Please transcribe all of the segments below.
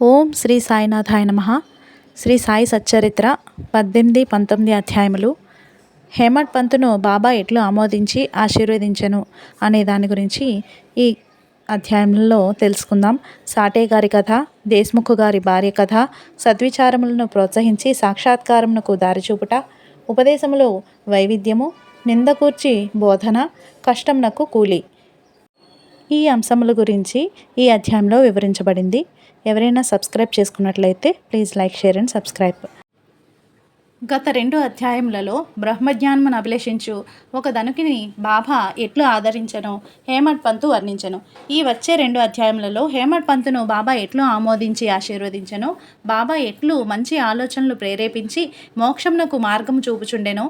ఓం శ్రీ సాయినాథాయ నమః. శ్రీ సాయి సచ్చరిత్ర 18, 19 అధ్యాయములు. హేమడ్ పంతును బాబా ఎట్లు ఆమోదించి ఆశీర్వదించెను అనే దాని గురించి ఈ అధ్యాయంలో తెలుసుకుందాం. సాటే గారి కథ, దేశ్ముఖ్ గారి భార్య కథ, సద్విచారములను ప్రోత్సహించి సాక్షాత్కారమునకు దారిచూపుట, ఉపదేశములో వైవిధ్యము, నిందకూర్చి బోధన, కష్టమునకు కూలి, ఈ అంశముల గురించి ఈ అధ్యాయంలో వివరించబడింది. ఎవరైనా సబ్స్క్రైబ్ చేసుకున్నట్లయితే please like, share and subscribe. గత 2 అధ్యాయములలో బ్రహ్మజ్ఞానమును అభిలషించు ఒక ధనుకిని బాబా ఎట్లు ఆదరించెనో హేమడ్ పంతు వర్ణించెను. ఈ వచ్చే 2 అధ్యాయములలో హేమడ్ పంతును బాబా ఎట్లు ఆమోదించి ఆశీర్వదించెనో, బాబా ఎట్లు మంచి ఆలోచనలు ప్రేరేపించి మోక్షమునకు మార్గము చూపుచుండెనో,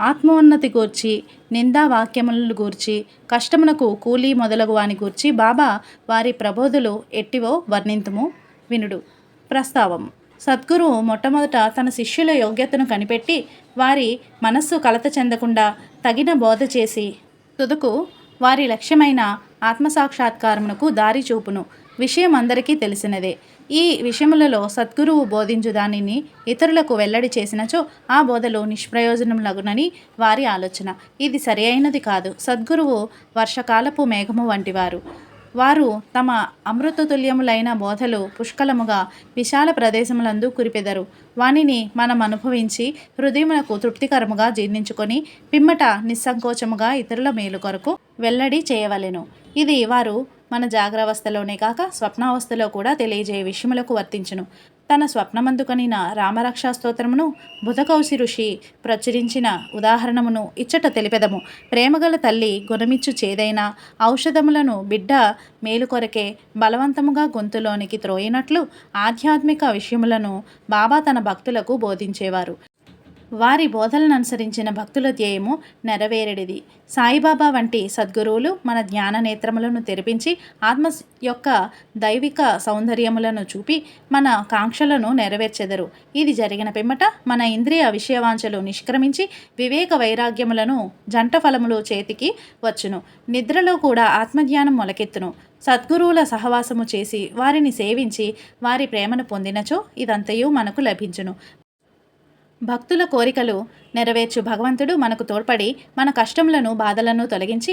ఆత్మోన్నతి గూర్చి, నిందా వాక్యములను గూర్చి, కష్టమునకు కూలీ మొదలగు వాని గూర్చి బాబా వారి ప్రబోధులు ఎట్టివో వర్ణింతుము వినుడు. ప్రస్తావము: సద్గురువు మొట్టమొదట తన శిష్యుల యోగ్యతను కనిపెట్టి వారి మనస్సు కలత చెందకుండా తగిన బోధ చేసి తుదకు వారి లక్ష్యమైన ఆత్మసాక్షాత్కారమునకు దారి చూపును విషయం అందరికీ తెలిసినదే. ఈ విషయములలో సద్గురువు బోధించు దానిని ఇతరులకు వెల్లడి చేసినచో ఆ బోధలు నిష్ప్రయోజనములగునని వారి ఆలోచన. ఇది సరి అయినది కాదు. సద్గురువు వర్షకాలపు మేఘము వంటివారు. వారు తమ అమృతతుల్యములైన బోధలు పుష్కలముగా విశాల ప్రదేశములందు కురిపెదరు. వానిని మనం అనుభవించి హృదయమునకు తృప్తికరముగా జీర్ణించుకొని పిమ్మట నిస్సంకోచముగా ఇతరుల మేలు కొరకు వెల్లడి చేయవలెను. ఇది వారు మన జాగ్రవస్థలోనే కాక స్వప్నావస్థలో కూడా తెలియజేయ విషయములకు వర్తించును. తన స్వప్నమందుకనిన రామరక్షా స్తోత్రమును బుధకౌసి ఋషి ప్రచురించిన ఉదాహరణమును ఇచ్చట తెలిపెదము. ప్రేమగల తల్లి గుణమిచ్చు చేదైన ఔషధములను బిడ్డ మేలు కొరకే బలవంతముగా గొంతులోనికి త్రోయినట్లు ఆధ్యాత్మిక విషయములను బాబా తన భక్తులకు బోధించేవారు. వారి బోధలను అనుసరించిన భక్తుల ధ్యేయము నెరవేరెడిది. సాయిబాబా వంటి సద్గురువులు మన జ్ఞాన నేత్రములను తెరిపించి ఆత్మ యొక్క దైవిక సౌందర్యములను చూపి మన కాంక్షలను నెరవేర్చెదరు. ఇది జరిగిన పిమ్మట మన ఇంద్రియ విషయవాంఛలు నిష్క్రమించి వివేక వైరాగ్యములను జంట ఫలములు చేతికి వచ్చును. నిద్రలో కూడా ఆత్మజ్ఞానం మొలకెత్తును. సద్గురువుల సహవాసము చేసి వారిని సేవించి వారి ప్రేమను పొందినచో ఇదంతయు మనకు లభించును. భక్తుల కోరికలు నెరవేర్చు భగవంతుడు మనకు తోడ్పడి మన కష్టములను బాధలను తొలగించి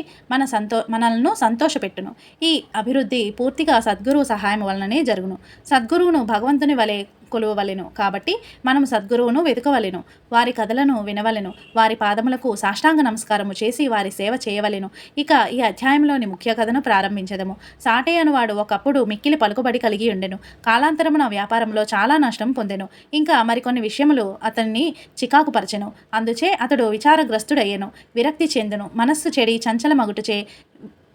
మనల్ని సంతోషపెట్టును. ఈ అభివృద్ధి పూర్తిగా సద్గురువు సహాయం వలననే జరుగును. సద్గురువును భగవంతుని వలె కొలువవలెను. కాబట్టి మనం సద్గురువును వెతుకవలెను, వారి కథలను వినవలెను, వారి పాదములకు సాష్టాంగ నమస్కారము చేసి వారి సేవ చేయవలెను. ఇక ఈ అధ్యాయంలోని ముఖ్య కథను ప్రారంభించదము. సాటే అనువాడు ఒకప్పుడు మిక్కిలి పలుకుబడి కలిగి ఉండెను. కాలాంతరమున వ్యాపారంలో చాలా నష్టం పొందెను. ఇంకా మరికొన్ని విషయములు అతన్ని చికాకు పరచెను. అందుచే అతడు విచారగ్రస్తుడయ్యెను, విరక్తి చెందెను, మనస్సు చెడి చంచలమగుటచే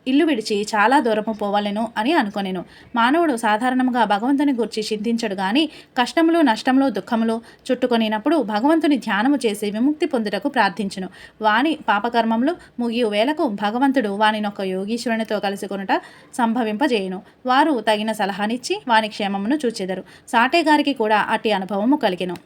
ఇల్లు విడిచి చాలా దూరము పోవాలెను అని అనుకొనెను. మానవుడు సాధారణంగా భగవంతుని గురించి చింతించడు గాని కష్టములు, నష్టములు, దుఃఖములు చుట్టుకొనినప్పుడు భగవంతుని ధ్యానము చేసి విముక్తి పొందుటకు ప్రార్థించును. వాని పాపకర్మములు ముగియు వేలకు భగవంతుడు వానినొక యోగీశ్వరునితో కలుసుకొనుట సంభవింపజేయును. వారు తగిన సలహానిచ్చి వాని క్షేమమును చూచెదరు. సాటే గారికి కూడా అట్టి అనుభవము కలిగెను.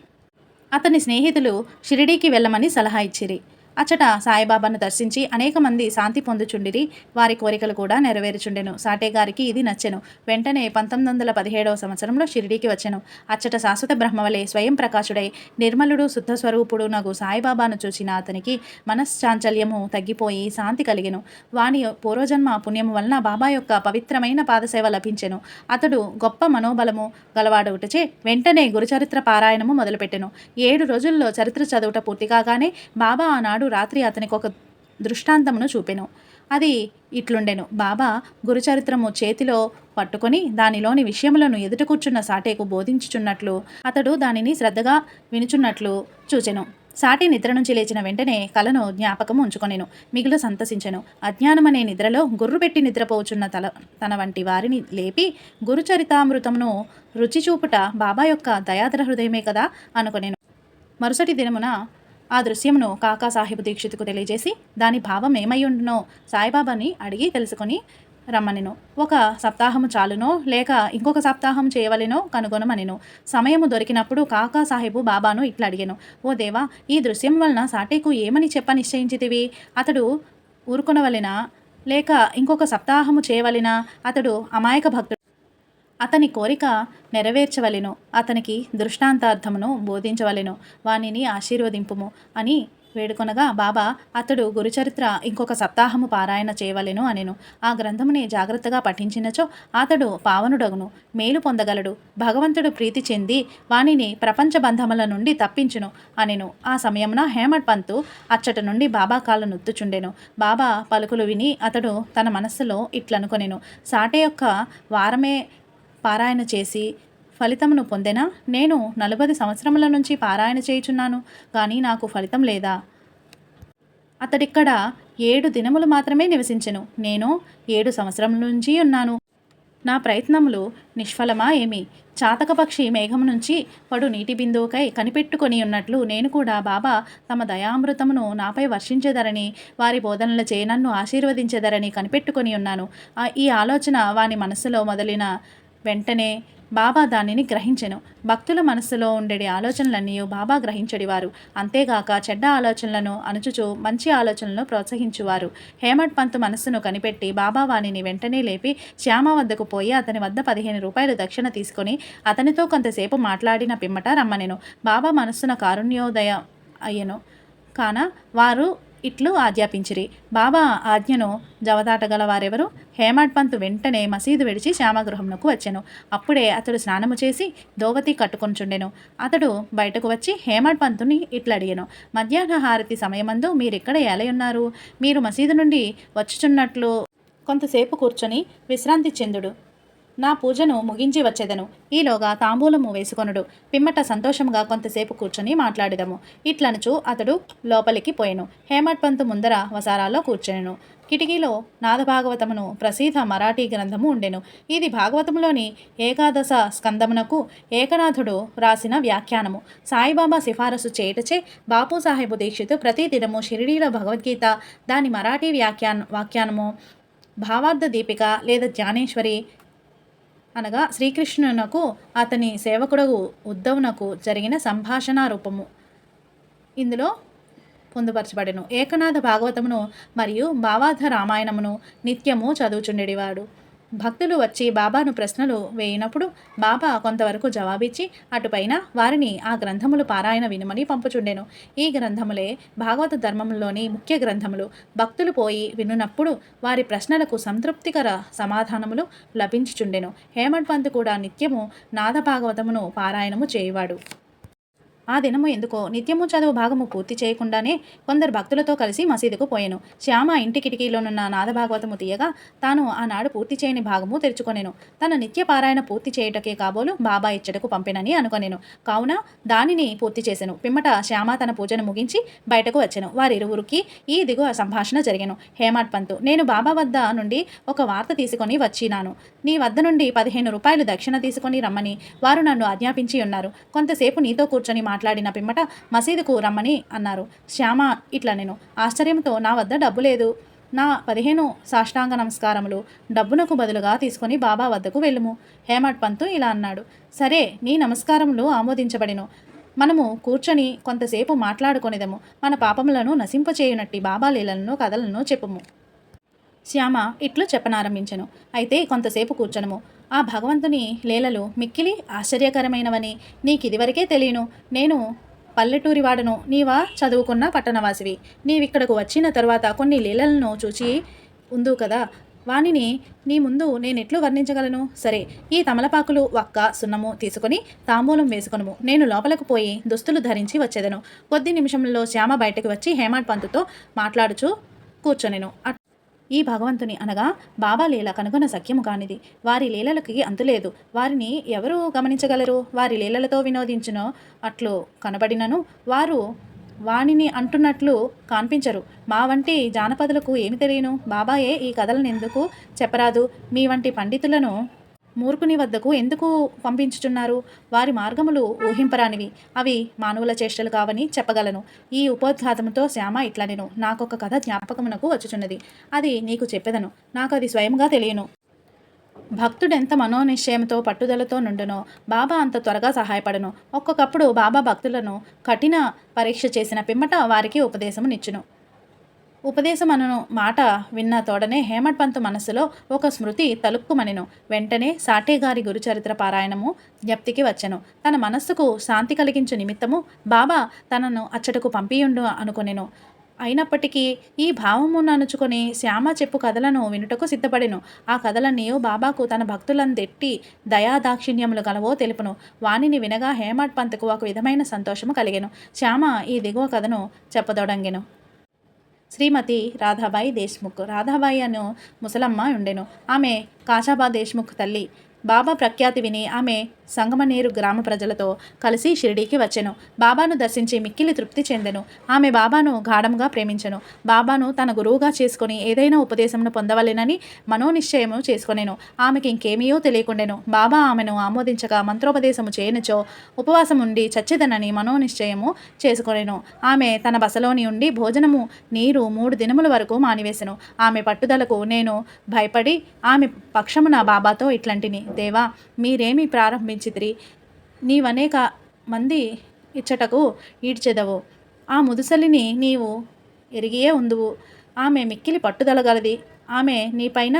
అతని స్నేహితులు షిరిడీకి వెళ్ళమని సలహా ఇచ్చిరి. అచ్చట సాయిబాబాను దర్శించి అనేక మంది శాంతి పొందుచుండిరి. వారి కోరికలు కూడా నెరవేరుచుండెను. సాటే గారికి ఇది నచ్చెను. వెంటనే 1917వ సంవత్సరంలో షిరిడీకి వచ్చెను. అచ్చట శాశ్వత బ్రహ్మవలే స్వయం ప్రకాశుడై నిర్మలుడు శుద్ధ స్వరూపుడు నగు సాయిబాబాను చూచిన అతనికి మనశ్చాంచల్యము తగ్గిపోయి శాంతి కలిగెను. వాని పూర్వజన్మ పుణ్యము వలన బాబా యొక్క పవిత్రమైన పాదసేవ లభించెను. అతడు గొప్ప మనోబలము గలవాడవుటచే వెంటనే గురుచరిత్ర పారాయణము మొదలుపెట్టెను. 7 రోజుల్లో చరిత్ర చదువుట పూర్తి కాగానే బాబా ఆనాడు రాత్రి అతనికి ఒక దృష్టాంతమును చూపెను. అది ఇట్లుండెను. బాబా గురుచరిత్రము చేతిలో పట్టుకొని దానిలోని విషయములను ఎదుట కూర్చున్న సాటేకు బోధించుచున్నట్లు అతడు దానిని శ్రద్ధగా వినుచున్నట్లు చూచెను. సాటి నిద్ర నుంచి లేచిన వెంటనే కలను జ్ఞాపకము ఉంచుకొనెను. మిగులు సంతసించెను. అజ్ఞానమనే నిద్రలో గుర్రు పెట్టి నిద్రపోచున్న తన వంటి వారిని లేపి గురుచరితామృతమును రుచి చూపుట బాబా యొక్క దయాదర హృదయమే కదా అనుకొనెను. మరుసటి దినమున ఆ దృశ్యమును కాకా సాహెబు దీక్షితుకు తెలియజేసి దాని భావం ఏమయ్యుండునో సాయిబాబాని అడిగి తెలుసుకొని రమ్మనెను. ఒక సప్తాహము చాలునో లేక ఇంకొక సప్తాహం చేయవలెనో కనుగొనమనెను. సమయము దొరికినప్పుడు కాకా సాహెబు బాబాను ఇట్లా అడిగెను. ఓ దేవా, ఈ దృశ్యం వలన సాటేకు ఏమని చెప్ప నిశ్చయించితివి? అతడు ఊరుకొనవలెనా లేక ఇంకొక సప్తాహము చేయవలెనా? అతడు అమాయక భక్తుడు. అతని కోరిక నెరవేర్చవలెను, అతనికి దృష్టాంతార్థమును బోధించవలెను, వానిని ఆశీర్వదింపుము అని వేడుకొనగా బాబా అతడు గురుచరిత్ర ఇంకొక సప్తాహము పారాయణ చేయవలెను అనెను. ఆ గ్రంథముని జాగ్రత్తగా పఠించినచో అతడు పావనుడగును, మేలు పొందగలడు, భగవంతుడు ప్రీతి చెంది వానిని ప్రపంచ బంధముల నుండి తప్పించును అనెను. ఆ సమయమున హేమడ్ పంతు అచ్చట నుండి బాబా కాళ్ళ నుత్తుచుండెను. బాబా పలుకులు విని అతడు తన మనస్సులో ఇట్లనుకొనెను, సాటే యొక్క వారమే పారాయణ చేసి ఫలితమును పొందెనా? నేను 40 సంవత్సరముల నుంచి పారాయణ చేయుచున్నాను, కానీ నాకు ఫలితం లేదా? అతడిక్కడ 7 దినములు మాత్రమే నివసించెను, నేను 7 సంవత్సరముల నుంచి ఉన్నాను. నా ప్రయత్నములు నిష్ఫలమా ఏమి? చాతక పక్షి మేఘం నుంచి పడు నీటి బిందువుకై కనిపెట్టుకొని ఉన్నట్లు నేను కూడా బాబా తమ దయామృతమును నాపై వర్షించెదరని, వారి బోధనలచే నన్ను ఆశీర్వదించెదరని కనిపెట్టుకొని ఉన్నాను. ఈ ఆలోచన వాని మనస్సులో మొదలిన వెంటనే బాబా దానిని గ్రహించెను. భక్తుల మనస్సులో ఉండేటి ఆలోచనలన్నీ బాబా గ్రహించడివారు, అంతేగాక చెడ్డ ఆలోచనలను అణుచుచు మంచి ఆలోచనలను ప్రోత్సహించువారు. హేమడ్ పంతు మనస్సును కనిపెట్టి బాబా వానిని వెంటనే లేపి శ్యామ వద్దకు పోయి అతని వద్ద 15 రూపాయలు దక్షిణ తీసుకొని అతనితో కొంతసేపు మాట్లాడిన పిమ్మట రమ్మనెను. బాబా మనస్సున కారుణ్యోదయ అయ్యెను కాన వారు ఇట్లు ఆజ్ఞాపించిరి. బాబా ఆజ్ఞను జవదాటగల వారెవరు? హేమడ్ పంతు వెంటనే మసీదు విడిచి శ్యామగృహమునకు వచ్చెను. అప్పుడే అతడు స్నానము చేసి దోవతి కట్టుకొనుచుండెను. అతడు బయటకు వచ్చి హేమడ్ పంతుని ఇట్లడిగెను, మధ్యాహ్న హారతి సమయమందు మీరిక్కడ ఏలయున్నారు? మీరు మసీదు నుండి వచ్చుచున్నట్లు కొంతసేపు కూర్చొని విశ్రాంతి చెందుడు, నా పూజను ముగించి వచ్చేదను. ఈలోగా తాంబూలము వేసుకొనుడు, పిమ్మట సంతోషంగా కొంతసేపు కూర్చొని మాట్లాడెదము. ఇట్లనుచు అతడు లోపలికి పోయెను. హేమడ్ పంతు ముందర వసారాలో కూర్చొనెను. కిటికీలో నాదభాగవతమును ప్రసిద్ధ మరాఠీ గ్రంథము ఉండెను. ఇది భాగవతములోని ఏకాదశ స్కందమునకు ఏకనాథుడు రాసిన వ్యాఖ్యానము. సాయిబాబా సిఫారసు చేయుటచే బాపూసాహెబు దీక్షితు ప్రతిదినము షిరిడీలో భగవద్గీత దాని మరాఠీ వ్యాఖ్యానము, భావార్థ దీపిక లేదా జ్ఞానేశ్వరి అనగా శ్రీకృష్ణునకు అతని సేవకుడగు ఉద్ధవునకు జరిగిన సంభాషణ రూపము ఇందులో పొందుపరచబడెను. ఏకనాథ భాగవతమును మరియు భావార్థ రామాయణమును నిత్యము చదువుచుండెడివాడు. భక్తులు వచ్చి బాబాను ప్రశ్నలు వేయినప్పుడు బాబా కొంతవరకు జవాబిచ్చి అటుపైన వారిని ఆ గ్రంథములు పారాయణ వినుమని పంపుచుండెను. ఈ గ్రంథములే భాగవత ధర్మములోని ముఖ్య గ్రంథములు. భక్తులు పోయి వినున్నప్పుడు వారి ప్రశ్నలకు సంతృప్తికర సమాధానములు లభించుచుండెను. హేమడ్ పంత్ కూడా నిత్యము నాద భాగవతమును పారాయణము చేయువాడు. ఆ దినము ఎందుకో నిత్యము చదువు భాగము పూర్తి చేయకుండానే కొందరు భక్తులతో కలిసి మసీదుకు పోయెను. శ్యామ ఇంటి కిటికీలోనున్న నాదభాగవతము తీయగా తాను ఆనాడు పూర్తి చేయని భాగము తెరుచుకొనెను. తన నిత్య పారాయణ పూర్తి చేయుటకే కాబోలు బాబా ఇచ్చటకు పంపినని అనుకొనెను. కావున దానిని పూర్తి చేసెను. పిమ్మట శ్యామ తన పూజను ముగించి బయటకు వచ్చెను. వారిరువురికి ఈ దిగువ సంభాషణ జరిగెను. హేమడ్ పంతు, నేను బాబా వద్ద నుండి ఒక వార్త తీసుకొని వచ్చినాను. నీ వద్ద నుండి 15 రూపాయలు దక్షిణ తీసుకొని రమ్మని వారు నన్ను ఆజ్ఞాపించి ఉన్నారు. కొంతసేపు నీతో కూర్చొని మాట్లాడిన పిమ్మట మసీదుకు రమ్మని అన్నారు. శ్యామ ఇట్లా నేను ఆశ్చర్యంతో, నా వద్ద డబ్బు లేదు, నా 15 సాష్టాంగ నమస్కారములు డబ్బునకు బదులుగా తీసుకొని బాబా వద్దకు వెళ్ళుము. హేమడ్ పంతు ఇలా అన్నాడు. సరే, నీ నమస్కారములు ఆమోదించబడిను. మనము కూర్చొని కొంతసేపు మాట్లాడుకొనిదము. మన పాపములను నశింపచేయునట్టి బాబా లీలలను కథలను చెప్పుము. శ్యామ ఇట్లు చెప్పనారంభించెను. అయితే కొంతసేపు కూర్చొనము. ఆ భగవంతుని లీలలు మిక్కిలి ఆశ్చర్యకరమైనవని నీకిదివరకే తెలియను. నేను పల్లెటూరి వాడను, నీవా చదువుకున్న పట్టణవాసివి. నీవిక్కడకు వచ్చిన తరువాత కొన్ని లీలలను చూచి ఉందు కదా, వానిని నీ ముందు నేనెట్లు వర్ణించగలను? సరే, ఈ తమలపాకులు, వక్క, సున్నము తీసుకొని తాంబూలం వేసుకొనుము. నేను లోపలకు పోయి దుస్తులు ధరించి వచ్చేదను. కొద్ది నిమిషంలో శ్యామ బయటకు వచ్చి హేమడ్ పంతుతో మాట్లాడుచూ కూర్చొనెను. ఈ భగవంతుని అనగా బాబా లీల కనుగొన సఖ్యము కానిది. వారి లీలలకి అంతులేదు. వారిని ఎవరు గమనించగలరు? వారి లీలలతో వినోదించునో అట్లు కనబడినను వారు వాణిని అంటున్నట్లు కాన్పించరు. మా వంటి జానపదులకు ఏమి తెలియను? బాబాయే ఈ కథలను ఎందుకు చెప్పరాదు? మీ వంటి పండితులను మూర్ఖుని వద్దకు ఎందుకు పంపించుచున్నారు? వారి మార్గములు ఊహింపరానివి, అవి మానవుల చేష్టలు కావని చెప్పగలను. ఈ ఉపోద్ఘాతముతో శ్యామ ఇట్లా నేను, నాకొక కథ జ్ఞాపకమునకు వచ్చుచున్నది. అది నీకు చెప్పెదను. నాకు అది స్వయంగా తెలియను. భక్తుడెంత మనోనిశ్చయంతో పట్టుదలతో నుండునో బాబా అంత త్వరగా సహాయపడను. ఒక్కొక్కప్పుడు బాబా భక్తులను కఠిన పరీక్ష చేసిన పిమ్మట వారికి ఉపదేశమునిచ్చును. ఉపదేశం అను మాట విన్న తోడనే హేమట్ పంతు మనస్సులో ఒక స్మృతి తలుక్కుమనెను. వెంటనే సాటేగారి గురుచరిత్ర పారాయణము జ్ఞప్తికి వచ్చెను. తన మనస్సుకు శాంతి కలిగించు నిమిత్తము బాబా తనను అచ్చటకు పంపియుండు అనుకొనెను. అయినప్పటికీ ఈ భావమును అణుచుకొని శ్యామ చెప్పు కథలను వినుటకు సిద్ధపడెను. ఆ కథలన్నీయు బాబాకు తన భక్తులందెట్టి దయాదాక్షిణ్యములు గలవో తెలుపును. వానిని వినగా హేమట్ పంతుకు ఒక విధమైన సంతోషము కలిగెను. శ్యామ ఈ దిగువ కథను చెప్పదొడంగెను. శ్రీమతి రాధాబాయి దేశ్ముఖ్. రాధాబాయి అను ముసలమ్మ ఉండెను. ఆమె కాశాబా దేశ్ముఖ్ తల్లి. బాబా ప్రఖ్యాతి విని ఆమె సంగమనేరు గ్రామ ప్రజలతో కలిసి షిరిడీకి వచ్చెను. బాబాను దర్శించి మిక్కిలి తృప్తి చెందెను. ఆమె బాబాను గాఢంగా ప్రేమించెను. బాబాను తన గురువుగా చేసుకుని ఏదైనా ఉపదేశమును పొందవలెనని మనోనిశ్చయము చేసుకొనెను. ఆమెకి ఇంకేమీయో తెలియకుండెను. బాబా ఆమెను ఆమోదించగా మంత్రోపదేశము చేయనుచో ఉపవాసం ఉండి చచ్చెదనని మనోనిశ్చయము చేసుకొనెను. ఆమె తన బసలోని ఉండి భోజనము నీరు 3 దినముల వరకు మానివేసెను. ఆమె పట్టుదలకు నేను భయపడి ఆమె పక్షమున బాబాతో ఇట్లాంటిని, దేవా మీరేమి ప్రారంభించితిరి, నీవనేక మంది ఇచ్చటకు ఈడ్చెదవు. ఆ ముదుసలిని నీవు ఎరిగియే ఉందువు. ఆమె మిక్కిలి పట్టుదలగలది. ఆమె నీపైన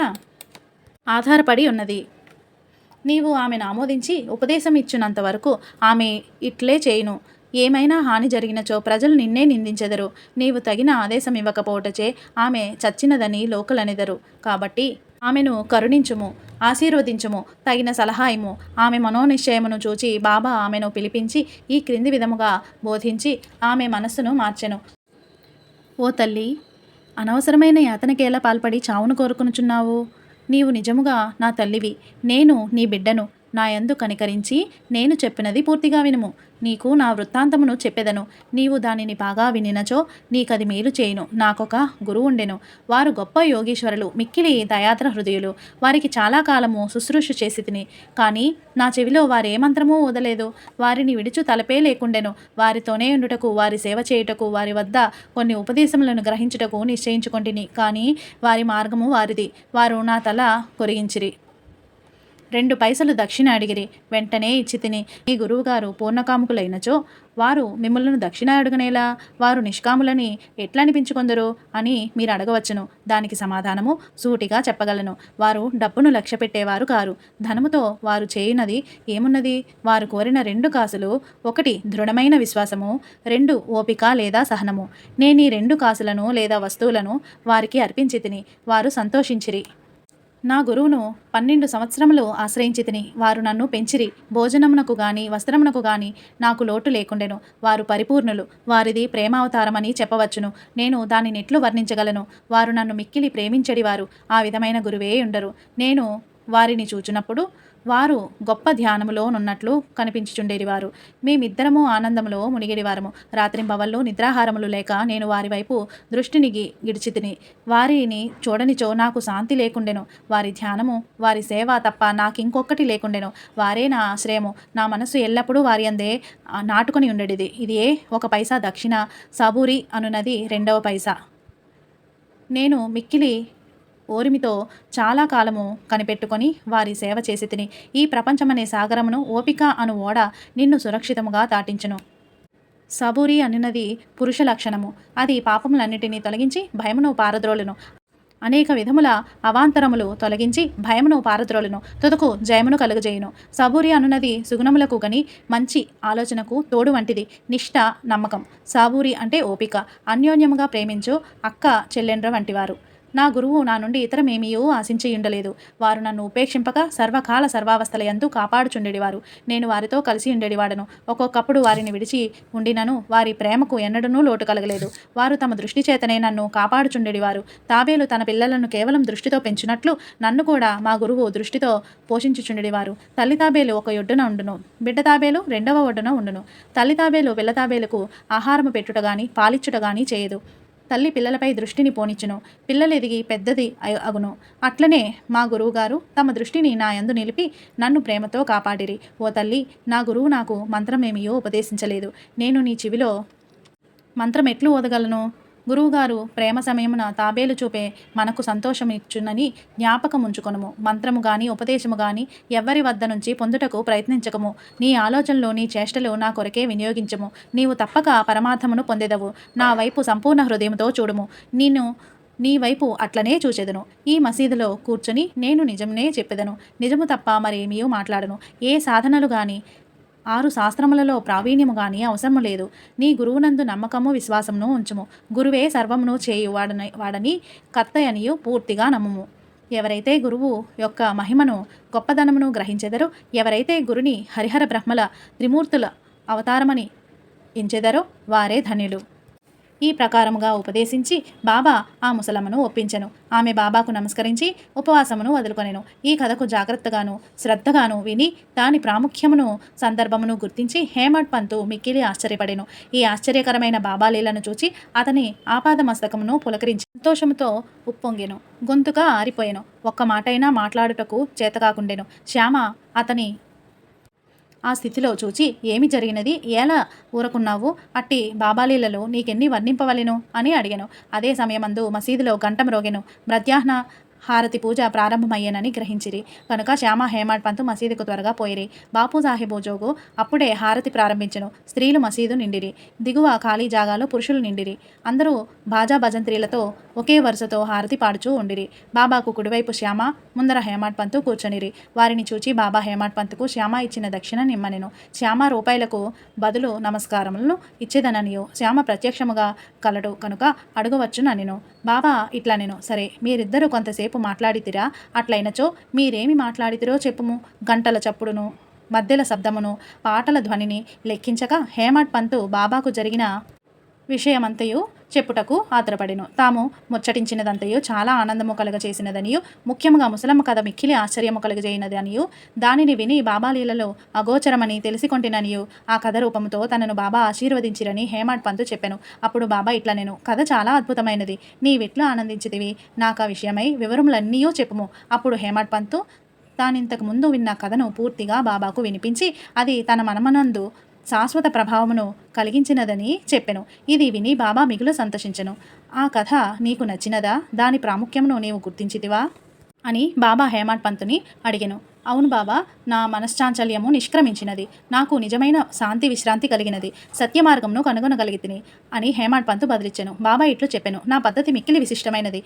ఆధారపడి ఉన్నది. నీవు ఆమెను ఆమోదించి ఉపదేశం ఇచ్చినంత వరకు ఆమె ఇట్లే చేయును. ఏమైనా హాని జరిగినచో ప్రజలు నిన్నే నిందించెదరు. నీవు తగిన ఆదేశం ఇవ్వకపోవటచే ఆమె చచ్చినదని లోకులనెదరు. కాబట్టి ఆమెను కరుణించుము, ఆశీర్వదించుము, తగిన సలహా ఇమ్ము. ఆమె మనోనిశ్చయమును చూచి బాబా ఆమెను పిలిపించి ఈ క్రింది విధముగా బోధించి ఆమె మనస్సును మార్చెను. ఓ తల్లి, అనవసరమైన యాతనకేలా పాల్పడి చావును కోరుకునుచున్నావు? నీవు నిజముగా నా తల్లివి. నేను నీ బిడ్డను. నా యందు కనికరించి నేను చెప్పినది పూర్తిగా వినుము. నీకు నా వృత్తాంతమును చెప్పెదను. నీవు దానిని బాగా వినినచో నీకది మేలు చేయును. నాకొక గురువు ఉండెను. వారు గొప్ప యోగీశ్వరులు, మిక్కిలి దయాద్ర హృదయులు. వారికి చాలా కాలము శుశ్రూష చేసి తిని, కానీ నా చెవిలో వారే మంత్రమూ ఊదలేదు. వారిని విడుచు తలపే లేకుండెను. వారితోనే ఉండుటకు, వారి సేవ చేయుటకు, వారి వద్ద కొన్ని ఉపదేశములను గ్రహించుటకు నిశ్చయించుకొంటిని. కానీ వారి మార్గము వారిది. వారు నా తల కొరిగించిరి. 2 పైసలు దక్షిణ అడిగిరి. వెంటనే ఇచ్చి తిని, ఈ గురువుగారు పూర్ణకాముకులైనచో వారు మిమ్మల్ని దక్షిణ అడుగనేలా, వారు నిష్కాములని ఎట్లా అనిపించుకొందరు అని మీరు అడగవచ్చును. దానికి సమాధానము సూటిగా చెప్పగలను. వారు డబ్బును లక్ష్య పెట్టేవారు కారు. ధనముతో వారు చేయునది ఏమున్నది? వారు కోరిన 2 కాసులు: 1 దృఢమైన విశ్వాసము, 2 ఓపిక లేదా సహనము. నేను ఈ 2 కాసులను లేదా వస్తువులను వారికి అర్పించి తిని. వారు సంతోషించిరి. నా గురువును 12 సంవత్సరములు ఆశ్రయించి తిని. వారు నన్ను పెంచిరి. భోజనమునకు గాని వస్త్రమునకు గాని నాకు లోటు లేకుండెను. వారు పరిపూర్ణులు. వారిది ప్రేమావతారమని చెప్పవచ్చును. నేను దానినెట్లు వర్ణించగలను? వారు నన్ను మిక్కిలి ప్రేమించెడివారు. ఆ విధమైన గురువే ఉండరు. నేను వారిని చూచునప్పుడు వారు గొప్ప ధ్యానములో నున్నట్లు కనిపించుచుండేవారు. మేమిద్దరము ఆనందములో మునిగేడివారము. రాత్రింబవళ్ళు నిద్రాహారములు లేక నేను వారి వైపు దృష్టిని గిడిచితిని. వారిని చూడనిచో నాకు శాంతి లేకుండెను. వారి ధ్యానము, వారి సేవ తప్ప నాకింకొక్కటి లేకుండెను. వారే నా ఆశ్రయము. నా మనస్సు ఎల్లప్పుడూ వారి అందే నాటుకొని ఉండేది. ఇదే 1 పైసా దక్షిణ. సబూరి అనున్నది 2వ పైసా. నేను మిక్కిలి ఓరిమితో చాలా కాలము కనిపెట్టుకొని వారి సేవ చేసి తిని. ఈ ప్రపంచమనే సాగరమును ఓపిక అను ఓడ నిన్ను సురక్షితముగా దాటించును. సబూరి అనున్నది పురుష లక్షణము. అది పాపములన్నిటినీ తొలగించి భయమును పారద్రోలును. అనేక విధముల అవాంతరములు తొలగించి భయమును పారద్రోలును. తుదకు జయమును కలుగజేయును. సబూరి అనున్నది సుగుణములకు గని మంచి ఆలోచనకు తోడు వంటిది. నిష్ఠ, నమ్మకం. సబూరి అంటే ఓపిక. అన్యోన్యముగా ప్రేమించు అక్క చెల్లెండ్ర వంటివారు. నా గురువు నా నుండి ఇతరమేమీయూ ఆశించియుండలేదు. వారు నన్ను ఉపేక్షింపక సర్వకాల సర్వావస్థలయందు కాపాడుచుండెడివారు. నేను వారితో కలిసి ఉండేడివాడను. ఒక్కొక్కప్పుడు వారిని విడిచి ఉండినను వారి ప్రేమకు ఎన్నడూనూ లోటు కలగలేదు. వారు తమ దృష్టి చేతనే నన్ను కాపాడుచుండెడివారు. తాబేలు తన పిల్లలను కేవలం దృష్టితో పెంచినట్లు నన్ను కూడా మా గురువు దృష్టితో పోషించుచుండెడివారు. తల్లి తాబేలు ఒక ఒడ్డున ఉండును, బిడ్డ తాబేలు 2వ ఒడ్డున ఉండును. తల్లి తాబేలు పిల్ల తాబేలుకు ఆహారము పెట్టుట గాని పాలిచ్చుట గాని చేయదు. తల్లి పిల్లలపై దృష్టిని పోనిచ్చును. పిల్లలు ఎదిగి పెద్దది అగును. అట్లనే మా గురువుగారు తమ దృష్టిని నా యందు నిలిపి నన్ను ప్రేమతో కాపాడిరి. ఓ తల్లి, నా గురువు నాకు మంత్రమేమియో ఉపదేశించలేదు. నేను నీ చెవిలో మంత్రం ఎట్లు ఓదగలను? గురువుగారు ప్రేమ సమయమున తాబేలు చూపే మనకు సంతోషం ఇచ్చునని జ్ఞాపకం ఉంచుకొనుము. మంత్రము గాని ఉపదేశము గాని ఎవ్వరి వద్ద నుంచి పొందుటకు ప్రయత్నించకము. నీ ఆలోచనలు నీ చేష్టలు నా కొరకే వినియోగించము. నీవు తప్పక పరమార్థమును పొందెదవు. నా వైపు సంపూర్ణ హృదయముతో చూడుము. నీ వైపు అట్లనే చూచెదను. ఈ మసీదులో కూర్చొని నేను నిజమునే చెప్పెదను. నిజము తప్ప మరేమీ మాట్లాడను. ఏ సాధనలు గాని 6 శాస్త్రములలో ప్రావీణ్యము గాని అవసరము లేదు. నీ గురువునందు నమ్మకము విశ్వాసమును ఉంచుము. గురువే సర్వమును చేయు వాడని కర్తయనియు పూర్తిగా నమ్ముము. ఎవరైతే గురువు యొక్క మహిమను గొప్పదనమును గ్రహించెదరో, ఎవరైతే గురుని హరిహర బ్రహ్మల త్రిమూర్తుల అవతారమని ఎంచెదరో వారే ధన్యులు. ఈ ప్రకారముగా ఉపదేశించి బాబా ఆ ముసలమ్మను ఒప్పించెను. ఆమె బాబాకు నమస్కరించి ఉపవాసమును వదులుకొనెను. ఈ కథకు జాగ్రత్తగాను శ్రద్ధగాను విని దాని ప్రాముఖ్యమును సందర్భమును గుర్తించి హేమడ్ పంతు మిక్కిలి ఆశ్చర్యపడెను. ఈ ఆశ్చర్యకరమైన బాబా లీలను చూచి అతని ఆపాదమస్తకమును పులకరించి సంతోషముతో ఉప్పొంగెను. గొంతుగా ఆరిపోయెను. ఒక్క మాటైనా మాట్లాడుటకు చేతకాకుండెను. శ్యామ అతని ఆ స్థితిలో చూచి ఏమి జరిగినది, ఎలా ఊరకున్నావు, అట్టి బాబాలీలలో నీకెన్ని వర్ణింపవలెను అని అడిగెను. అదే సమయమందు మసీదులో గంట మ్రోగెను. మధ్యాహ్న హారతి పూజ ప్రారంభమయ్యేనని గ్రహించిరి కనుక శ్యామ హేమడ్ పంతు మసీదుకు త్వరగా పోయిరి. బాపు సాహెబు జోగు అప్పుడే హారతి ప్రారంభించెను. స్త్రీలు మసీదు నిండిరి. దిగువ ఖాళీ జాగాలో పురుషులు నిండిరి. అందరూ బాజా భజంత్రీలతో ఒకే వరుసతో హారతి పాడుచూ ఉండిరి. బాబాకు కుడివైపు శ్యామ, ముందర హేమడ్ పంతు కూర్చొనిరి. వారిని చూచి బాబా హేమడ్ పంతుకు శ్యామ ఇచ్చిన దక్షిణ నిమ్మనెను. శ్యామ రూపాయలకు బదులు నమస్కారములను ఇచ్చేదననియు శ్యామ ప్రత్యక్షముగా కలడు కనుక అడగవచ్చుననిను. బాబా ఇట్లనెను, సరే మీరిద్దరూ కొంతసేపు మాట్లాడితిరా, అట్లయినచో మీరేమి మాట్లాడితిరో చెప్పుము. గంటల చప్పుడును మధ్యల శబ్దమును పాటల ధ్వనిని లెక్కించక హేమడ్ పంతు బాబాకు జరిగిన విషయమంతయు చెప్పుటకు ఆతరపడెను. తాము ముచ్చటించినదంతయు చాలా ఆనందము కలుగచేసినదనియు, ముఖ్యముగా ముసలమ్మ కథ మిక్కిలి ఆశ్చర్యము కలుగజేయినదనియు, దానిని విని బాబాలీలలో అగోచరమని తెలిసికొంటిననియు ఆ కథ రూపముతో తనను బాబా ఆశీర్వదించిరని హేమడ్ పంతు చెప్పెను. అప్పుడు బాబా ఇట్లనెను, కథ చాలా అద్భుతమైనది. నీవిట్లు ఆనందించితివి, నాకా విషయమై వివరములన్నీయూ చెప్పుము. అప్పుడు హేమడ్ పంతు తానింతకు ముందు విన్న కథను పూర్తిగా బాబాకు వినిపించి అది తన మనమనందు శాశ్వత ప్రభావమును కలిగించినదని చెప్పెను. ఇది విని బాబా మిగులు సంతోషించెను. ఆ కథ నీకు నచ్చినదా? దాని ప్రాముఖ్యమును నీవు గుర్తించితివా అని బాబా హేమడ్ పంతుని అడిగెను. అవును బాబా, నా మనశ్చాంచల్యము నిష్క్రమించినది. నాకు నిజమైన శాంతి విశ్రాంతి కలిగినది. సత్య మార్గమును కనుగొనగలిగితిని అని హేమడ్ పంతు బదిలిచ్చెను. బాబా ఇట్లు చెప్పెను, నా పద్ధతి మిక్కిలి విశిష్టమైనది.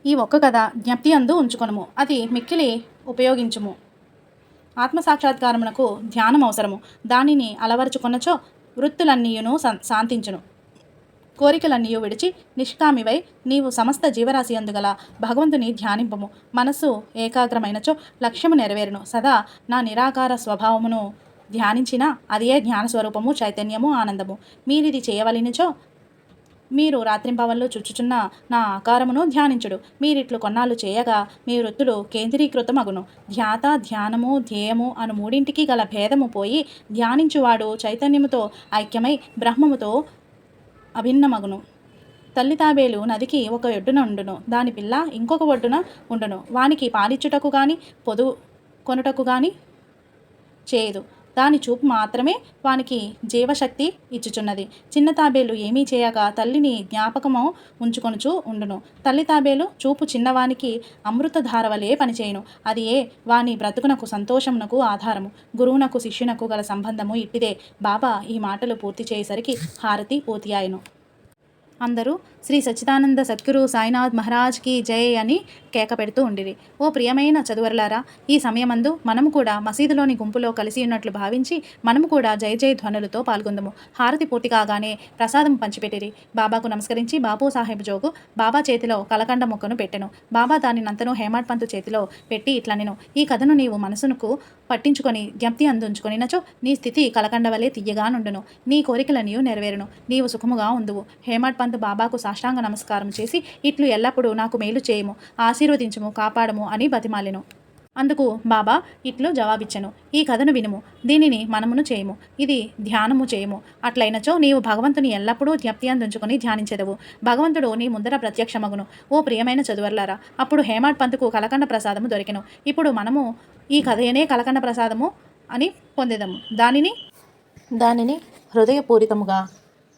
ఈ ఒక్క కథ జ్ఞప్తి అందు ఉంచుకొనుము. అది మిక్కిలి ఉపయోగించుము. ఆత్మసాక్షాత్కారమునకు ధ్యానం అవసరము. దానిని అలవరుచుకొనచో వృత్తులన్నీయును శాంతించును. కోరికలన్నీయు విడిచి నిష్కామివై నీవు సమస్త జీవరాశి అందుగల భగవంతుని ధ్యానింపము. మనస్సు ఏకాగ్రమైనచో లక్ష్యము నెరవేరును. సదా నా నిరాకార స్వభావమును ధ్యానించిన అదియే జ్ఞానస్వరూపము, చైతన్యము, ఆనందము. మీరిది చేయవలనిచో మీరు రాత్రింపవళ్ళు చుచ్చుచున్న నా ఆకారమును ధ్యానించుడు. మీరిట్లు కొన్నాళ్ళు చేయగా మీ వృత్తులు కేంద్రీకృతమగును. ధ్యాత, ధ్యానము, ధ్యేయము అను మూడింటికి గల భేదము పోయి ధ్యానించువాడు చైతన్యముతో ఐక్యమై బ్రహ్మముతో అభిన్నమగును. తల్లి తాబేలు నదికి ఒక ఒడ్డున ఉండును, దాని పిల్ల ఇంకొక ఒడ్డున ఉండును. వానికి పాలిచ్చుటకు గాని పొదు కొనుటకు గాని చేయదు. దాని చూపు మాత్రమే వానికి జీవశక్తి ఇచ్చుచున్నది. చిన్న తాబేలు ఏమీ చేయగా తల్లిని జ్ఞాపకము ఉంచుకొనుచు ఉండును. తల్లి తాబేలు చూపు చిన్నవానికి అమృతధారవలే పనిచేయును. అది ఏ వాని బ్రతుకునకు సంతోషమునకు ఆధారము. గురువునకు శిష్యునకు గల సంబంధము ఇట్టిదే. బాబా ఈ మాటలు పూర్తి చేసేసరికి హారతి పూర్తి ఆయను. అందరూ శ్రీ సచ్చిదానంద సద్గురు సాయినాథ్ మహారాజ్కి జై అని కేక పెడుతూ ఉండిరి. ఓ ప్రియమైన చదువరులారా, ఈ సమయమందు మనము కూడా మసీదులోని గుంపులో కలిసి ఉన్నట్లు భావించి మనము కూడా జై జై ధ్వనులతో పాల్గొందము. హారతి పూర్తి కాగానే ప్రసాదం పంచిపెట్టిరి. బాబాకు నమస్కరించి బాపు సాహెబ్ జోగు బాబా చేతిలో కలకండ మొక్కను పెట్టెను. బాబా దానినంతను హేమడ్ పంతు చేతిలో పెట్టి ఇట్లనెను, ఈ కథను నీవు మనసునకు పట్టించుకొని జ్ఞప్తి అందుంచుకొనినచో నీ స్థితి కలకండ వలె తియ్యగా నుండును. నీ కోరికలనియు నెరవేరును. నీవు సుఖముగా ఉందువు. హేమడ్ పంతు బాబాకు సాష్టాంగ నమస్కారం చేసి ఇట్లు ఎల్లప్పుడూ నాకు మేలు చేయము, ఆశీర్వదించుము, కాపాడము అని బతిమాలెను. అందుకు బాబా ఇట్లు జవాబిచ్చెను, ఈ కథను వినుము, దీనిని మనమును చేయము, ఇది ధ్యానము చేయము. అట్లయినచో నీవు భగవంతుని ఎల్లప్పుడూ జ్ఞప్తి అందుంచుకొని ధ్యానించెదవు. భగవంతుడు నీ ముందర ప్రత్యక్షమగును. ఓ ప్రియమైన చదువర్లారా, అప్పుడు హేమడ్ పంతుకు కలకండ ప్రసాదము దొరికెను. ఇప్పుడు మనము ఈ కథయనే కలకండ ప్రసాదము అని పొందెదము. దానిని హృదయపూరితముగా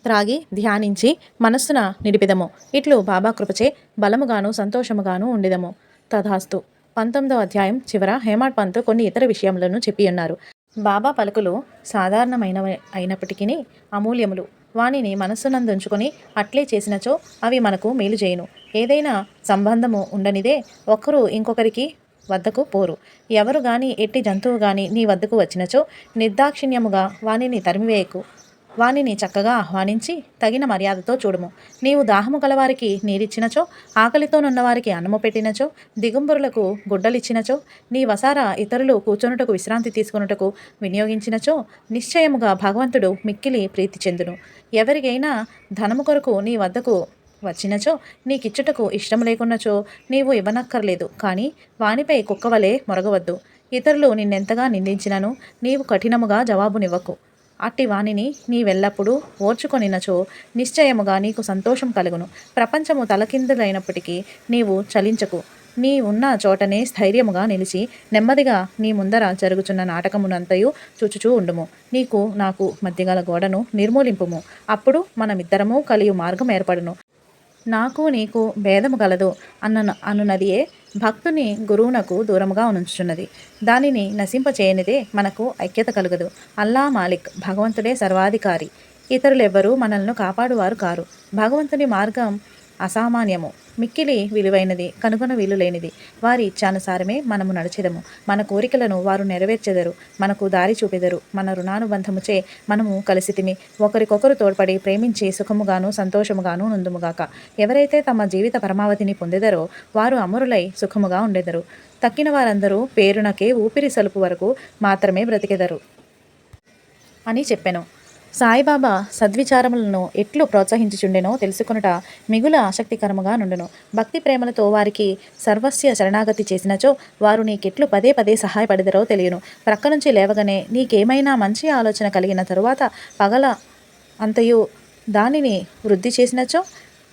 త్రాగి ధ్యానించి మనస్సున నిడిపిదము. ఇట్లు బాబా కృపచే బలముగాను సంతోషముగాను ఉండిదము. తథాస్తు. 19వ అధ్యాయం చివర హేమాడ్ పంత్ కొన్ని ఇతర విషయములను చెప్పి ఉన్నారు. బాబా పలుకులు సాధారణమైనవి అయినప్పటికీ అమూల్యములు. వానిని మనస్సునందుంచుకొని అట్లే చేసినచో అవి మనకు మేలు చేయును. ఏదైనా సంబంధము ఉండనిదే ఒకరు ఇంకొకరికి వద్దకు పోరు. ఎవరు గాని ఎట్టి జంతువు గాని నీ వద్దకు వచ్చినచో నిర్దాక్షిణ్యముగా వానిని తరిమివేయకు. వానిని చక్కగా ఆహ్వానించి తగిన మర్యాదతో చూడుము. నీవు దాహము గలవారికి నీరిచ్చినచో, ఆకలితోనున్నవారికి అన్నము పెట్టినచో, దిగుంబరులకు గుడ్డలిచ్చినచో, నీ వసార ఇతరులు కూర్చొనుటకు విశ్రాంతి తీసుకొనుటకు వినియోగించినచో నిశ్చయముగా భగవంతుడు మిక్కిలి ప్రీతి చెందును. ఎవరికైనా ధనము కొరకు నీ వద్దకు వచ్చినచో నీకిచ్చుటకు ఇష్టం లేకున్నచో నీవు ఇవ్వనక్కర్లేదు. కానీ వానిపై కుక్కవలే మొరగవద్దు. ఇతరులు నిన్నెంతగా నిందించినను నీవు కఠినముగా జవాబునివ్వకు. అట్టి వానిని నీవెల్లప్పుడూ ఓర్చుకొనినచో నిశ్చయముగా నీకు సంతోషం కలుగును. ప్రపంచము తలకిందులైనప్పటికీ నీవు చలించకు. నీ ఉన్న చోటనే స్థైర్యముగా నిలిచి నెమ్మదిగా నీ ముందర జరుగుచున్న నాటకమునంతయు చూచుచూ ఉండుము. నీకు నాకు మధ్యగల గోడను నిర్మూలింపుము. అప్పుడు మనమిద్దరము కలియు మార్గం ఏర్పడును. నాకు నీకు భేదము గలదు అనున్నదియే భక్తుని గురువునకు దూరముగా ఉంచుచున్నది. దానిని నశింపచేయనిదే మనకు ఐక్యత కలుగదు. అల్లా మాలిక్, భగవంతుడే సర్వాధికారి. ఇతరులెవ్వరూ మనల్ని కాపాడువారు కారు. భగవంతుని మార్గం అసామాన్యము, మిక్కిలి విలువైనది, కనుగొన వీలులేనిది. వారి ఇచ్ఛానుసారమే మనము నడిచెదము. మన కోరికలను వారు నెరవేర్చెదరు, మనకు దారి చూపెదరు. మన రుణానుబంధముచే మనము కలిసితిమి. ఒకరికొకరు తోడ్పడి ప్రేమించి సుఖముగాను సంతోషముగాను నుందుముగాక. ఎవరైతే తమ జీవిత పరమావధిని పొందెదరో వారు అమరులై సుఖముగా ఉండెదరు. తక్కిన వారందరూ పేరునకే ఊపిరి సలుపు వరకు మాత్రమే బ్రతికెదరు అని చెప్పెను. సాయిబాబా సద్విచారములను ఎట్లు ప్రోత్సహించుచుండెనో తెలుసుకొనుట మిగుల ఆసక్తికరముగా నుండును. భక్తి ప్రేమలతో వారికి సర్వస్య శరణాగతి చేసినచో వారు నీకెట్లు పదే పదే సహాయపడెదరో తెలియను. ప్రక్క నుంచి లేవగానే నీకేమైనా మంచి ఆలోచన కలిగిన తరువాత పగల అంతయు దానిని వృద్ధి చేసినచో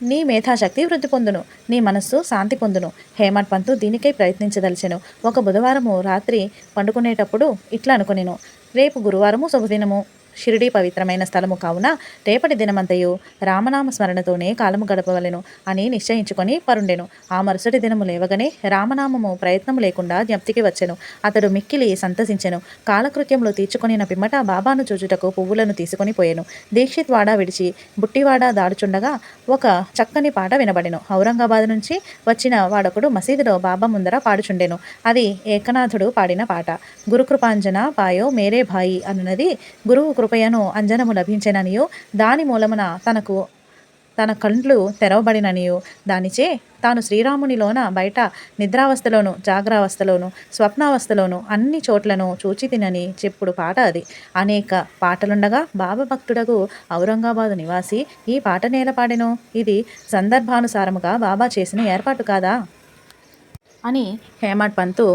నీ మేధాశక్తి వృద్ధి పొందును, నీ మనస్సు శాంతి పొందును. హేమడ్ పంత్ దీనికై ప్రయత్నించదలిచెను. ఒక బుధవారము రాత్రి పండుకునేటప్పుడు ఇట్లా అనుకొనెను, రేపు గురువారము శుభదినము, షిరిడీ పవిత్రమైన స్థలము కావున రేపటి దినమంతయు రామనామ స్మరణతోనే కాలము గడపవలెను అని నిశ్చయించుకొని పరుండెను. ఆ మరుసటి దినము లేవగానే రామనామము ప్రయత్నము లేకుండా జ్ఞప్తికి వచ్చెను. అతడు మిక్కిలి సంతసించెను. కాలకృత్యములు తీర్చుకొనిన పిమ్మట బాబాను చూచుటకు పువ్వులను తీసుకొని పోయెను. దీక్షిత్ వాడ విడిచి బుట్టివాడ దాడుచుండగా ఒక చక్కని పాట వినబడెను. ఔరంగాబాద్ నుంచి వచ్చిన వాడొకడు మసీదులో బాబా ముందర పాడుచుండెను. అది ఏకనాథుడు పాడిన పాట. గురుకృపాంజన పాయో మేరే భాయి అనున్నది గురువు కృపయను అంజనము లభించెననియో, దాని మూలమున తన కండ్లు తెరవబడిననియో, దానిచే తాను శ్రీరామునిలోన బయట నిద్రావస్థలోను జాగ్రావస్థలోను స్వప్నావస్థలోను అన్ని చోట్లను చూచి తినని చెప్పుడు పాట అది. అనేక పాటలుండగా బాబా భక్తుడకు ఔరంగాబాదు నివాసి ఈ పాట నేల పాడెను. ఇది సందర్భానుసారముగా బాబా చేసిన ఏర్పాటు కాదా అని హేమడ్ పంత్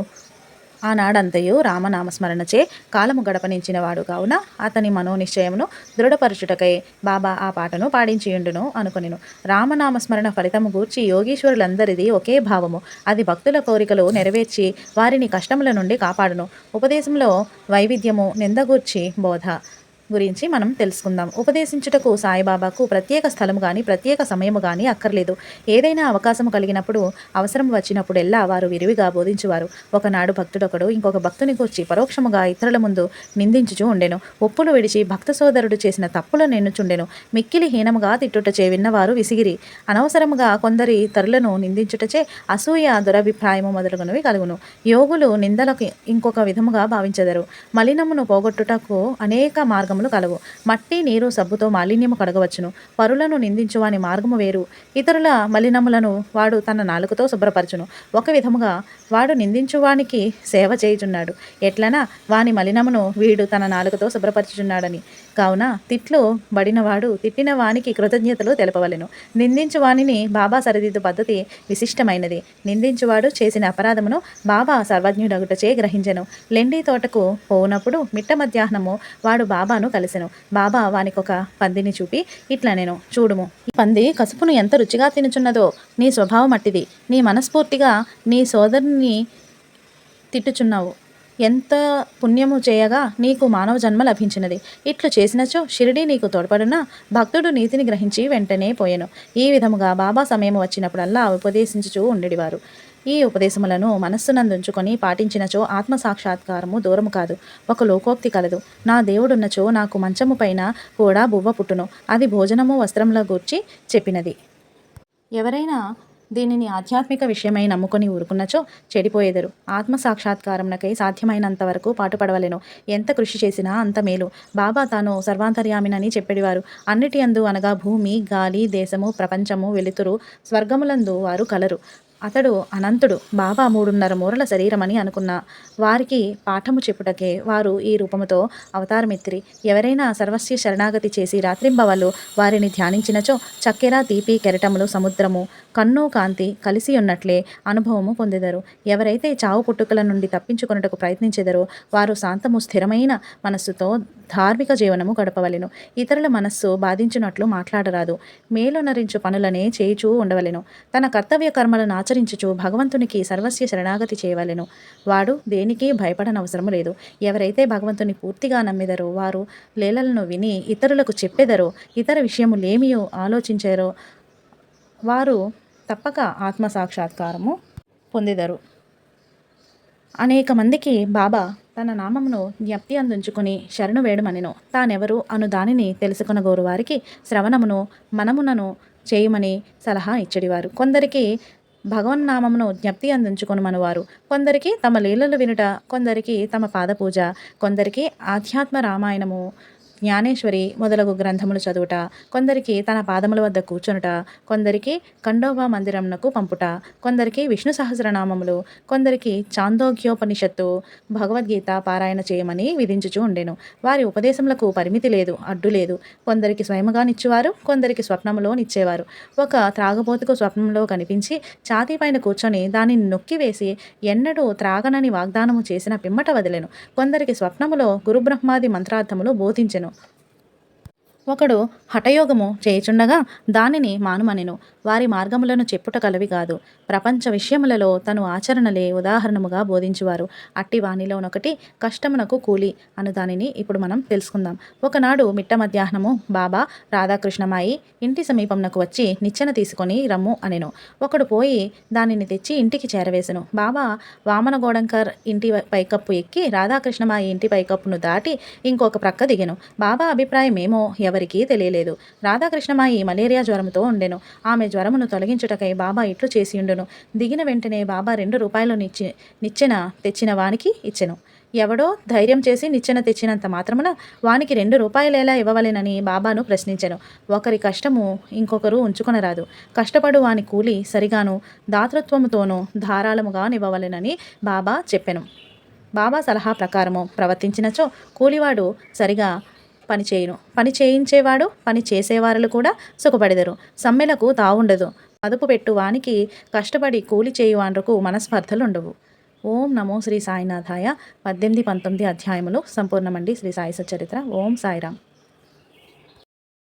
ఆనాడంతయు రామనామస్మరణచే కాలము గడపనించినవాడు కావున అతని మనోనిశ్చయమును దృఢపరచుటకై బాబా ఆ పాటను పాడించియుండును అనుకొనెను. రామనామస్మరణ ఫలితము గూర్చి యోగీశ్వరులందరిది ఒకే భావము. అది భక్తుల కోరికలు నెరవేర్చి వారిని కష్టముల నుండి కాపాడును. ఉపదేశంలో వైవిధ్యము, నిందగూర్చి బోధ గురించి మనం తెలుసుకుందాం. ఉపదేశించుటకు సాయిబాబాకు ప్రత్యేక స్థలము కానీ ప్రత్యేక సమయము కానీ అక్కర్లేదు. ఏదైనా అవకాశము కలిగినప్పుడు, అవసరం వచ్చినప్పుడెల్లా వారు విరివిగా బోధించువారు. ఒకనాడు భక్తుడొకడు ఇంకొక భక్తుని గూర్చి పరోక్షముగా ఇతరుల ముందు నిందించుచూ ఉండెను. ఒప్పులు విడిచి భక్త సోదరుడు చేసిన తప్పులను ఎన్నుచుండెను. మిక్కిలి హీనముగా తిట్టుటచే విన్నవారు విసిగిరి. అనవసరముగా కొందరి ఇతరులను నిందించుటచే అసూయ, దురభిప్రాయము మొదలగునవి కలుగును. యోగులు నిందలకు ఇంకొక విధముగా భావించెదరు. మలినమును పోగొట్టుటకు అనేక మార్గములు కలవు. మట్టి, నీరు, సబ్బుతో మాలిన్యము కడగవచ్చును. పరులను నిందించువాని మార్గము వేరు. ఇతరుల మలినములను వాడు తన నాలుకతో శుభ్రపరచును. ఒక విధముగా వాడు నిందించువానికి సేవ చేయుచున్నాడు. ఎట్లనా వాని మలినమును వీడు తన నాలుకతో శుభ్రపరచుచున్నాడని. కావున తిట్లు బడినవాడు తిట్టిన వానికి కృతజ్ఞతలు తెలపవలెను. నిందించువానిని బాబా సరిదిద్దు పద్ధతి విశిష్టమైనది. నిందించువాడు చేసిన అపరాధమును బాబా సర్వజ్ఞుడగుటచే గ్రహించెను. లెండి తోటకు పోవునప్పుడు మిట్ట మధ్యాహ్నము వాడు బాబాను కలిసెను. బాబా వానికొక పందిని చూపి ఇట్లా నేను చూడుము, ఈ పంది కసుపును ఎంత రుచిగా తినుచున్నదో. నీ స్వభావం అట్టిది. నీ మనస్ఫూర్తిగా నీ సోదరుని తిట్టుచున్నావు. ఎంత పుణ్యము చేయగా నీకు మానవ జన్మ లభించినది. ఇట్లు చేసినచో షిరిడి నీకు తోడ్పడున భక్తుడు నీతిని గ్రహించి వెంటనే పోయెను. ఈ విధముగా బాబా సమయం వచ్చినప్పుడల్లా ఉపదేశించుచూ ఉండేవారు. ఈ ఉపదేశములను మనస్సునందుంచుకొని పాటించినచో ఆత్మ సాక్షాత్కారము దూరము కాదు. ఒక లోకోక్తి కలదు. నా దేవుడున్నచో నాకు మంచము పైన కూడా బువ్వ పుట్టును. అది భోజనము వస్త్రముల గూర్చి చెప్పినది. ఎవరైనా దీనిని ఆధ్యాత్మిక విషయమై నమ్ముకొని ఊరుకున్నచో చెడిపోయేదరు. ఆత్మ సాక్షాత్కారమునకై సాధ్యమైనంత వరకు పాటుపడవలెను. ఎంత కృషి చేసినా అంత మేలు. బాబా తాను సర్వాంతర్యామినని చెప్పేవారు. అన్నిటి యందు అనగా భూమి, గాలి, దేశము, ప్రపంచము, వెలుతురు, స్వర్గములందు వారు కలరు. అతడు అనంతుడు. బాబా 3.5 మూరల శరీరమని అనుకున్న వారికి పాఠము చెప్పుటకే వారు ఈ రూపముతో అవతారమెత్తిరి. ఎవరైనా సర్వస్వ శరణాగతి చేసి రాత్రింబవళ్ళు వారిని ధ్యానించినచో చక్కెర, తీపి, కెరటములు, సముద్రము, కన్ను, కాంతి కలిసి ఉన్నట్లే అనుభవము పొందెదరు. ఎవరైతే చావు పుట్టుకల నుండి తప్పించుకొనుటకు ప్రయత్నించెదరో వారు శాంతము, స్థిరమైన మనస్సుతో ధార్మిక జీవనము గడపవలెను. ఇతరుల మనస్సు బాధించినట్లు మాట్లాడరాదు. మేలునరించు పనులనే చేయుచూ ఉండవలెను. తన కర్తవ్య కర్మలను ఆచరించుచు భగవంతునికి సర్వస్వ శరణాగతి చేయవలెను. వాడు దేనికి భయపడనవసరము లేదు. ఎవరైతే భగవంతుని పూర్తిగా నమ్మిదరో వారు లీలలను విని ఇతరులకు చెప్పెదరో, ఇతర విషయములేమియో ఆలోచించారో వారు తప్పక ఆత్మసాక్షాత్కారము పొందిదరు. అనేక మందికి బాబా తన నామమును జ్ఞప్తి అందించుకుని శరణు వేడుమనెను. తానెవరు అను దానిని తెలుసుకొనగోరు వారికి శ్రవణమును మనమునను చేయమని సలహా ఇచ్చడివారు. కొందరికి భగవన్నామమును జ్ఞప్తి అందించుకొనుమనువారు, కొందరికి తమ లీలలు వినుట, కొందరికి తమ పాదపూజ, కొందరికి ఆధ్యాత్మ రామాయణము, జ్ఞానేశ్వరి మొదలగు గ్రంథములు చదువుట, కొందరికి తన పాదముల వద్ద కూర్చొనుట, కొందరికి ఖండోబా మందిరమునకు పంపుట, కొందరికి విష్ణు సహస్రనామములు, కొందరికి చాందోగ్యోపనిషత్తు, భగవద్గీత పారాయణ చేయమని విధించుచూ ఉండెను. వారి ఉపదేశములకు పరిమితి లేదు, అడ్డు లేదు. కొందరికి స్వయముగా నిచ్చువారు, కొందరికి స్వప్నములో నిచ్చేవారు. ఒక త్రాగబోతుకు స్వప్నంలో కనిపించి ఛాతీపైన కూర్చొని దానిని నొక్కివేసి ఎన్నడూ త్రాగనని వాగ్దానము చేసిన పిమ్మట వదిలెను. కొందరికి స్వప్నములో గురుబ్రహ్మాది మంత్రార్థములు బోధించెను. ఒకడు హఠయోగము చేయుచుండగా దానిని మానుమనెను. వారి మార్గములను చెప్పుట కలవి కాదు. ప్రపంచ విషయములలో తను ఆచరణలే ఉదాహరణముగా బోధించువారు. అట్టి వానిలోనొకటి కష్టమునకు కూలి అను దానిని ఇప్పుడు మనం తెలుసుకుందాం. ఒకనాడు మిట్ట మధ్యాహ్నము బాబా రాధాకృష్ణమాయి ఇంటి సమీపమునకు వచ్చి నిచ్చెన తీసుకొని రమ్ము అనెను. ఒకడు పోయి దానిని తెచ్చి ఇంటికి చేరవేసెను. బాబా వామనగౌడంకర్ ఇంటి పైకప్పు ఎక్కి రాధాకృష్ణమాయి ఇంటి పైకప్పును దాటి ఇంకొక ప్రక్క దిగెను. బాబా అభిప్రాయమేమో ఎవరికీ తెలియలేదు. రాధాకృష్ణమాయి మలేరియా జ్వరముతో ఉండెను. ఆమె జ్వరమును తొలగించుటకై బాబా ఇట్లు చేసియుండును. దిగిన వెంటనే బాబా 2 రూపాయలు నిచ్చెన తెచ్చిన వానికి ఇచ్చెను. ఎవడో ధైర్యం చేసి నిచ్చెన తెచ్చినంత మాత్రమున వానికి 2 రూపాయలేలా ఇవ్వవలెనని బాబాను ప్రశ్నించెను. ఒకరి కష్టము ఇంకొకరు ఉంచుకొనరాదు. కష్టపడు వాని కూలి సరిగాను దాతృత్వముతోనూ ధారాళముగానివ్వవలెనని బాబా చెప్పెను. బాబా సలహా ప్రకారము ప్రవర్తించినచో కూలివాడు సరిగా పనిచేయును. పని చేయించేవాడు, పని చేసేవారులు కూడా సుఖపడెదరు. సమ్మెలకు తావుండదు. అదుపు పెట్టు వానికి కష్టపడి కూలి చేయువాండ్రకు మనస్పర్ధలుండవు. ఓం నమో శ్రీ సాయినాథాయ. 18, 19 అధ్యాయములు సంపూర్ణమండి శ్రీ సాయి సచ్చరిత్ర. ఓం సాయిరామ్.